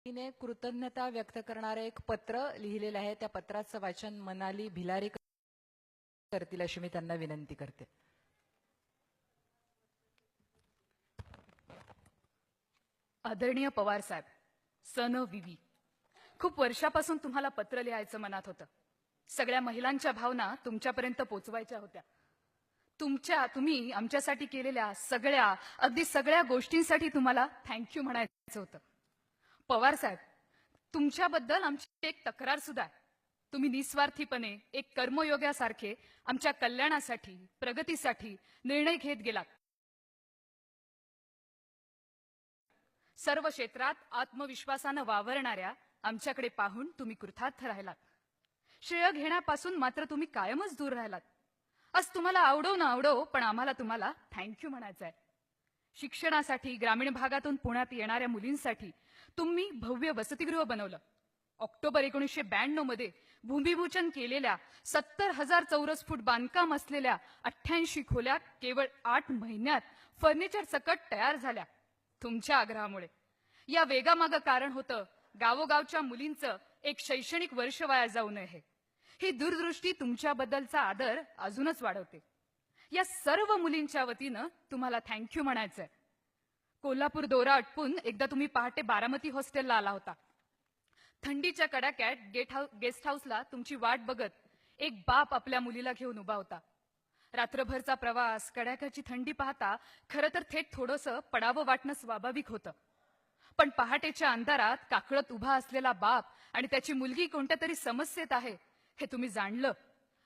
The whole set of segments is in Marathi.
तिने कृतज्ञता व्यक्त करणारे एक पत्र लिहिलेलं आहे. त्या पत्राचं वाचन मनाली भिलारी करतील अशी मी त्यांना विनंती करते. आदरणीय पवार साहेब, सन विवी, खूप वर्षापासून तुम्हाला पत्र लिहायचं मनात होतं. सगळ्या महिलांच्या भावना तुमच्यापर्यंत पोचवायच्या होत्या. तुम्ही आमच्यासाठी केलेल्या अगदी सगळ्या गोष्टींसाठी तुम्हाला थँक्यू म्हणायचं होतं. पवार साहेब, तुमच्याबद्दल आमची एक तक्रार सुद्धा आहे. तुम्ही निस्वार्थीपणे एक कर्मयोग्यासारखे आमच्या कल्याणासाठी, प्रगतीसाठी निर्णय घेत गेलात. सर्व क्षेत्रात आत्मविश्वासानं वावरणाऱ्या आमच्याकडे पाहून तुम्ही कृतार्थ राहिलात. श्रेय घेण्यापासून मात्र तुम्ही कायमच दूर राहिलात. आज तुम्हाला आवडो न आवडो, पण आम्हाला तुम्हाला थँक्यू म्हणायचं आहे. शिक्षणासाठी ग्रामीण भागातून पुण्यात येणाऱ्या मुलींसाठी तुम्ही भव्य वसतिगृह बनवलं. ऑक्टोबर 1992 मध्ये भूमिपूजन केलेल्या 70,000 चौरस फूट बांधकाम असलेल्या 88 खोल्या केवळ 8 महिन्यात फर्निचर सकट तयार झाल्या तुमच्या आग्रहामुळे. या वेगामागं कारण होतं गावोगावच्या मुलींचं एक शैक्षणिक वर्ष वाया जाऊ नये. ही दूरदृष्टी तुमच्याबद्दलचा आदर अजूनच वाढवते. या सर्व मुलींच्या वतीनं तुम्हाला थँक्यू म्हणायचंय. कोल्हापूर दौरा आटपून एकदा तुम्ही पहाटे बारामती हॉस्टेलला आला होता. थंडीच्या कडाक्यात गेस्ट हाऊसला तुमची वाट बघत एक बाप आपल्या मुलीला घेऊन उभा होता. रात्रभरचा प्रवास, कडाक्याची थंडी पाहता खरं तर थेट थोडंसं पडावं वाटणं स्वाभाविक होतं. पण पहाटेच्या अंधारात काकळत उभा असलेला बाप आणि त्याची मुलगी कोणत्या तरी समस्येत आहे हे तुम्ही जाणलं.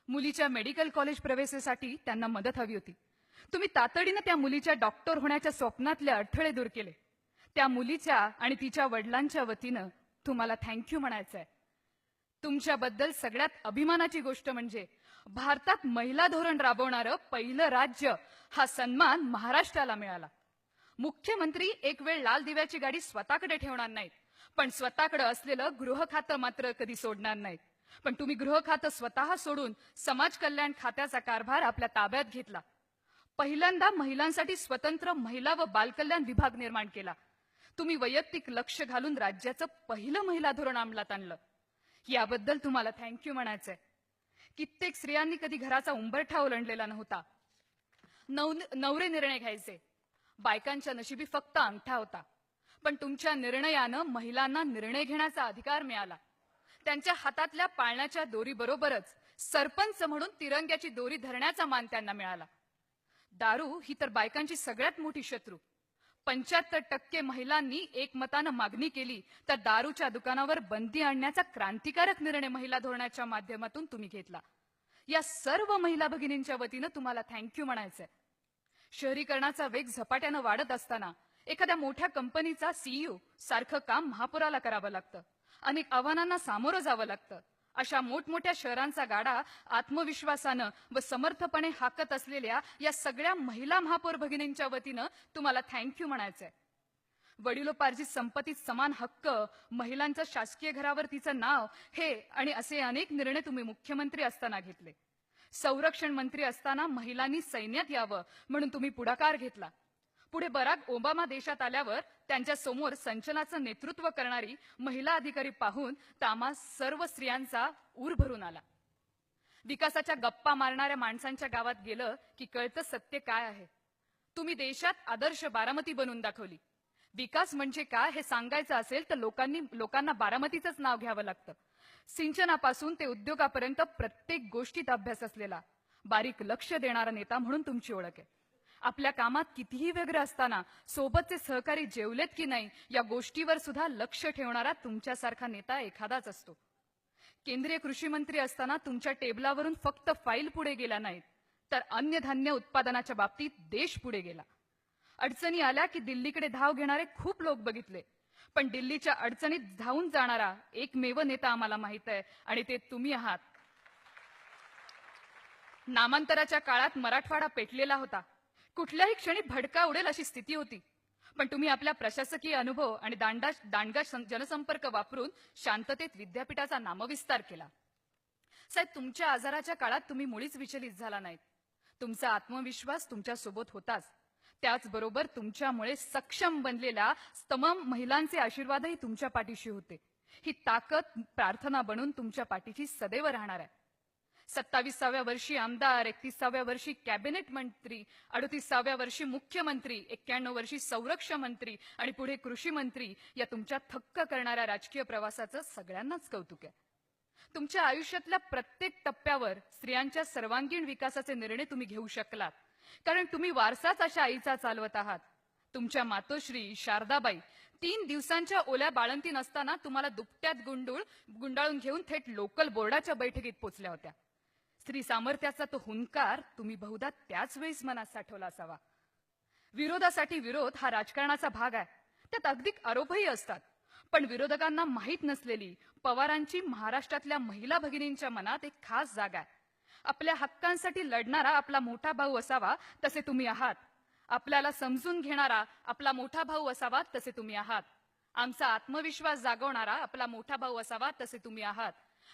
मुलीच्या मेडिकल कॉलेज प्रवेशासाठी त्यांना मदत हवी होती. तुम्ही तातडीनं त्या मुलीच्या डॉक्टर होण्याच्या स्वप्नातले अडथळे दूर केले. त्या मुलीच्या आणि तिच्या वडिलांच्या वतीनं तुम्हाला थँक्यू म्हणायचंय. तुमच्याबद्दल सगळ्यात अभिमानाची गोष्ट म्हणजे भारतात महिला धोरण राबवणारं पहिलं राज्य हा सन्मान महाराष्ट्राला मिळाला. मुख्यमंत्री एक वेळ लाल दिव्याची गाडी स्वतःकडे ठेवणार नाहीत, पण स्वतःकडे असलेलं गृह खातं मात्र कधी सोडणार नाहीत. पण तुम्ही गृह खातं स्वतः सोडून समाज कल्याण खात्याचा कारभार आपल्या ताब्यात घेतला. पहिल्यांदा महिलांसाठी स्वतंत्र महिला व बालकल्याण विभाग निर्माण केला. तुम्ही वैयक्तिक लक्ष घालून राज्याचं पहिलं महिला धोरण अंमलात आणलं. याबद्दल तुम्हाला थँक्यू म्हणायचंय. कित्येक स्त्रियांनी कधी घराचा उंबरठा ओलांडलेला नव्हता. नवरे निर्णय घ्यायचे. बायकांच्या नशिबी फक्त अंगठा होता. पण तुमच्या निर्णयानं महिलांना निर्णय घेण्याचा अधिकार मिळाला. त्यांच्या हातातल्या पाळण्याच्या दोरीबरोबरच सरपंच म्हणून तिरंग्याची दोरी धरण्याचा मान त्यांना मिळाला. दारू ही तर बायकांची सगळ्यात मोठी शत्रू. 75% महिलांनी एकमतानं मागणी केली तर दारूच्या दुकानावर बंदी आणण्याचा क्रांतिकारक निर्णय महिला धोरणाच्या माध्यमातून तुम्ही घेतला. या सर्व महिला भगिनींच्या वतीनं तुम्हाला थँक्यू म्हणायचंय. शहरीकरणाचा वेग झपाट्यानं वाढत असताना एखाद्या मोठ्या कंपनीचा सीईओ सारखं काम महापौराला करावं लागतं. अनेक आव्हानांना सामोरं जावं लागतं. अशा मोठमोठ्या शहरांचा गाडा आत्मविश्वासानं व समर्थपणे हाकत असलेल्या या सगळ्या महिला महापौर भगिनींच्या वतीनं तुम्हाला थँक्यू म्हणायचंय. वडिलोपार्जित संपत्तीत समान हक्क, महिलांचं शासकीय घरावर तिचं नाव, हे आणि असे अनेक निर्णय तुम्ही मुख्यमंत्री असताना घेतले. संरक्षण मंत्री असताना महिलांनी सैन्यात यावं म्हणून तुम्ही पुढाकार घेतला. पुढे बराक ओबामा देशात आल्यावर त्यांच्या समोर संचलनाचं नेतृत्व करणारी महिला अधिकारी पाहून आम्हा सर्व स्त्रियांचा ऊर भरून आला. विकासाच्या गप्पा मारणाऱ्या माणसांच्या गावात गेलं की कळतं सत्य काय आहे. तुम्ही देशात आदर्श बारामती बनवून दाखवली. विकास म्हणजे काय हे सांगायचं असेल तर लोकांना बारामतीचंच नाव घ्यावं लागतं. सिंचनापासून ते उद्योगापर्यंत प्रत्येक गोष्टीत अभ्यास असलेला, बारीक लक्ष देणारा नेता म्हणून तुमची ओळख आहे. आपल्या कामात कितीही व्यग्र असताना सोबतचे सहकारी जेवलेत की नाही या गोष्टीवर सुद्धा लक्ष ठेवणारा तुमच्यासारखा नेता एखादाच असतो. केंद्रीय कृषी मंत्री असताना तुमच्या टेबलावरून फक्त फाईल पुढे गेल्या नाहीत, तर अन्नधान्य उत्पादनाच्या बाबतीत देश पुढे गेला. अडचणी आल्या की दिल्लीकडे धाव घेणारे खूप लोक बघितले, पण दिल्लीच्या अडचणीत धावून जाणारा एकमेव नेता आम्हाला माहित आहे आणि ते तुम्ही आहात. नामांतराच्या काळात मराठवाडा पेटलेला होता. कुठल्याही क्षणी भडका उडेल अशी स्थिती होती. पण तुम्ही आपल्या प्रशासकीय अनुभव आणि दांडगा जनसंपर्क वापरून शांततेत विद्यापीठाचा नामविस्तार केला. साहेब, तुमच्या आजाराच्या काळात तुम्ही मुळीच विचलित झाला नाहीत. तुमचा आत्मविश्वास तुमच्या सोबत होताच. त्याचबरोबर तुमच्यामुळे सक्षम बनलेल्या तमाम महिलांचे आशीर्वादही तुमच्या पाठीशी होते. ही ताकद प्रार्थना बनून तुमच्या पाठीशी सदैव राहणार आहे. 27व्या वर्षी आमदार, 31व्या वर्षी कॅबिनेट मंत्री, 38व्या वर्षी मुख्यमंत्री, 91 वर्षी संरक्षण मंत्री आणि पुढे कृषी मंत्री या तुमच्या थक्क करणाऱ्या राजकीय प्रवासाचं सगळ्यांनाच कौतुक आहे. तुमच्या आयुष्यातल्या प्रत्येक टप्प्यावर स्त्रियांच्या सर्वांगीण विकासाचे निर्णय तुम्ही घेऊ शकलात, कारण तुम्ही वारसाच अशा आईचा चालवत आहात. तुमच्या मातोश्री शारदाबाई 3 दिवसांच्या ओल्या बाळंतीण असताना तुम्हाला दुपट्यात गुंडाळून घेऊन थेट लोकल बोर्डाच्या बैठकीत पोचल्या होत्या. स्त्री सामर्थ्याचा तो हुंकार तुम्ही बहुधा त्याच वेळेस मनात साठवला असावा. विरोधासाठी विरोध हा राजकारणाचा भाग आहे. त्यात अगदी आरोपही असतात. पण विरोधकांना माहीत नसलेली पवारांची महाराष्ट्रातल्या महिला भगिनींच्या मनात एक खास जागा आहे. आपल्या हक्कांसाठी लढणारा आपला मोठा भाऊ असावा तसे तुम्ही आहात. आपल्याला समजून घेणारा आपला मोठा भाऊ असावा तसे तुम्ही आहात. आमचा आत्मविश्वास जागवणारा आपला मोठा भाऊ असावा तसे तुम्ही आहात.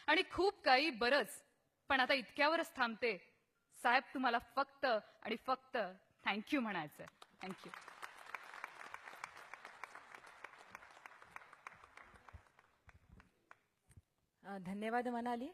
आणि खूप काही बरंच. पण आता इतक्यावरच थांबते. साहेब, तुम्हाला फक्त आणि फक्त थँक्यू म्हणायचं. थँक्यू. धन्यवाद मनाली.